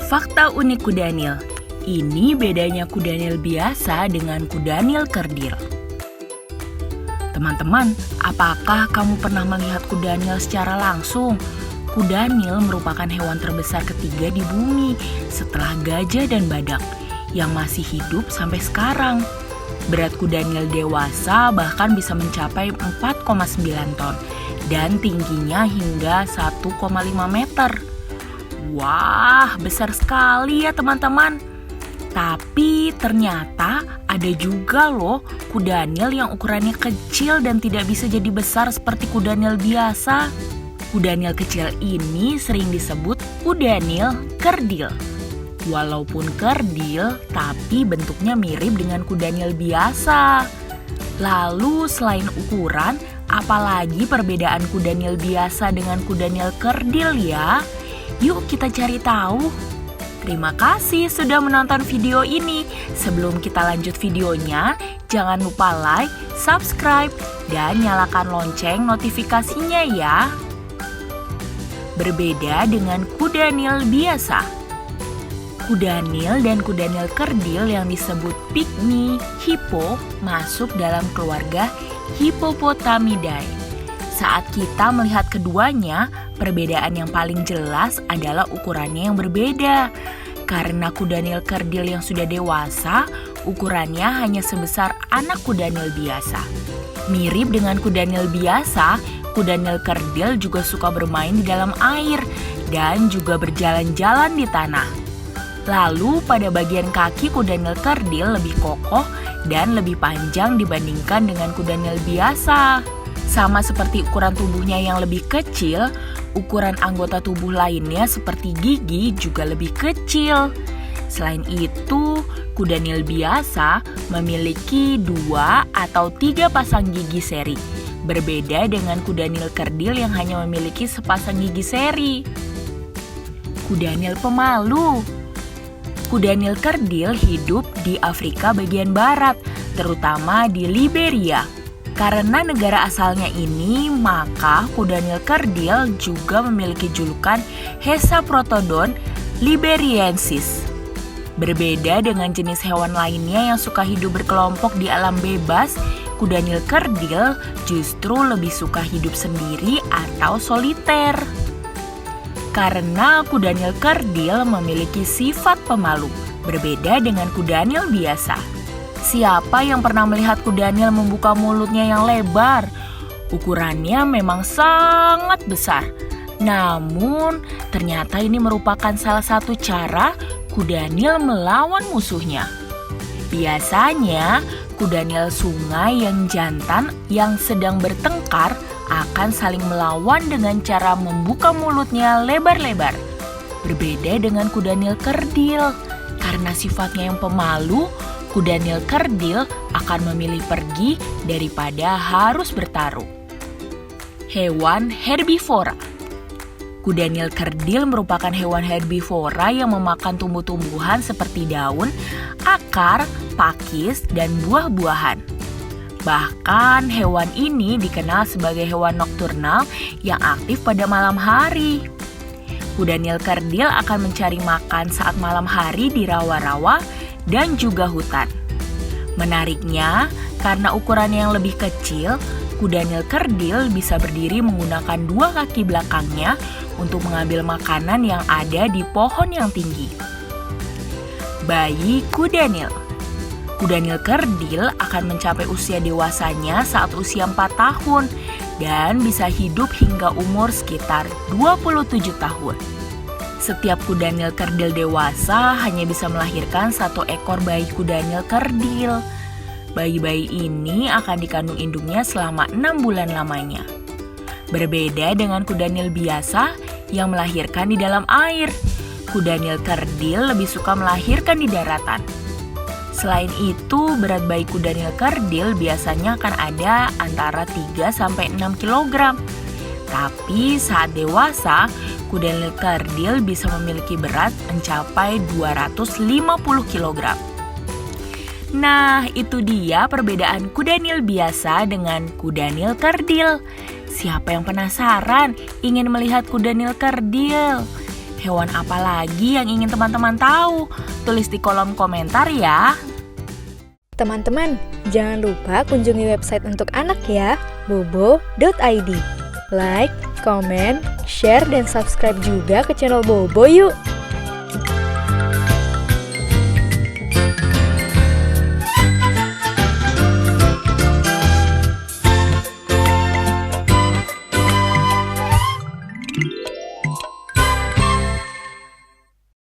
Fakta unik kuda Nil. Ini bedanya kuda Nil biasa dengan kuda Nil kerdil. Teman-teman, apakah kamu pernah melihat kuda Nil secara langsung? Kuda Nil merupakan hewan terbesar ketiga di bumi setelah gajah dan badak yang masih hidup sampai sekarang. Berat kuda Nil dewasa bahkan bisa mencapai 4,9 ton dan tingginya hingga 1,5 meter. Wah, besar sekali ya teman-teman. Tapi ternyata ada juga loh kuda Nil yang ukurannya kecil dan tidak bisa jadi besar seperti kuda Nil biasa. Kuda Nil kecil ini sering disebut kuda Nil kerdil. Walaupun kerdil, tapi bentuknya mirip dengan kuda Nil biasa. Lalu selain ukuran, apalagi perbedaan kuda Nil biasa dengan kuda Nil kerdil ya? Yuk kita cari tahu. Terima kasih sudah menonton video ini. Sebelum kita lanjut videonya, jangan lupa like, subscribe, dan nyalakan lonceng notifikasinya ya. Berbeda dengan kuda Nil biasa. Kuda Nil dan kuda Nil kerdil yang disebut pygmy hippo masuk dalam keluarga Hippopotamidae. Saat kita melihat keduanya, perbedaan yang paling jelas adalah ukurannya yang berbeda. Karena kuda Nil kerdil yang sudah dewasa, ukurannya hanya sebesar anak kuda Nil biasa. Mirip dengan kuda Nil biasa, kuda Nil kerdil juga suka bermain di dalam air dan juga berjalan-jalan di tanah. Lalu pada bagian kaki kuda Nil kerdil lebih kokoh dan lebih panjang dibandingkan dengan kuda Nil biasa. Sama seperti ukuran tubuhnya yang lebih kecil, ukuran anggota tubuh lainnya seperti gigi juga lebih kecil. Selain itu, kuda Nil biasa memiliki 2 atau 3 pasang gigi seri. Berbeda dengan kuda Nil kerdil yang hanya memiliki sepasang gigi seri. Kuda Nil pemalu. Kuda Nil kerdil hidup di Afrika bagian barat, terutama di Liberia. Karena negara asalnya ini, maka kuda Nil kerdil juga memiliki julukan Hexaprotodon liberiensis. Berbeda dengan jenis hewan lainnya yang suka hidup berkelompok di alam bebas, kuda Nil kerdil justru lebih suka hidup sendiri atau soliter. Karena kuda Nil kerdil memiliki sifat pemalu, berbeda dengan kuda Nil biasa. Siapa yang pernah melihat kuda Nil membuka mulutnya yang lebar? Ukurannya memang sangat besar. Namun, ternyata ini merupakan salah satu cara kuda Nil melawan musuhnya. Biasanya, kuda Nil sungai yang jantan yang sedang bertengkar akan saling melawan dengan cara membuka mulutnya lebar-lebar. Berbeda dengan kuda Nil kerdil. Karena sifatnya yang pemalu, kuda Nil kerdil akan memilih pergi daripada harus bertarung. Hewan herbivora. Kuda Nil kerdil merupakan hewan herbivora yang memakan tumbuh-tumbuhan seperti daun, akar, pakis, dan buah-buahan. Bahkan hewan ini dikenal sebagai hewan nokturnal yang aktif pada malam hari. Kuda Nil kerdil akan mencari makan saat malam hari di rawa-rawa dan juga hutan. Menariknya, karena ukurannya yang lebih kecil, kuda Nil kerdil bisa berdiri menggunakan 2 kaki belakangnya untuk mengambil makanan yang ada di pohon yang tinggi. Bayi kuda Nil. Kuda Nil kerdil akan mencapai usia dewasanya saat usia 4 tahun dan bisa hidup hingga umur sekitar 27 tahun. Setiap kuda Nil kerdil dewasa hanya bisa melahirkan 1 ekor bayi kuda Nil kerdil. Bayi-bayi ini akan dikandung induknya selama 6 bulan lamanya. Berbeda dengan kuda Nil biasa yang melahirkan di dalam air. Kuda Nil kerdil lebih suka melahirkan di daratan. Selain itu, berat bayi kuda Nil kerdil biasanya akan ada antara 3-6 kg. Tapi saat dewasa, kuda Nil kerdil bisa memiliki berat mencapai 250 kg. Nah, itu dia perbedaan kuda Nil biasa dengan kuda Nil kerdil. Siapa yang penasaran ingin melihat kuda Nil kerdil? Hewan apa lagi yang ingin teman-teman tahu? Tulis di kolom komentar ya. Teman-teman, jangan lupa kunjungi website untuk anak ya, bobo.id. Like, comment, share, dan subscribe juga ke channel Bobo yuk!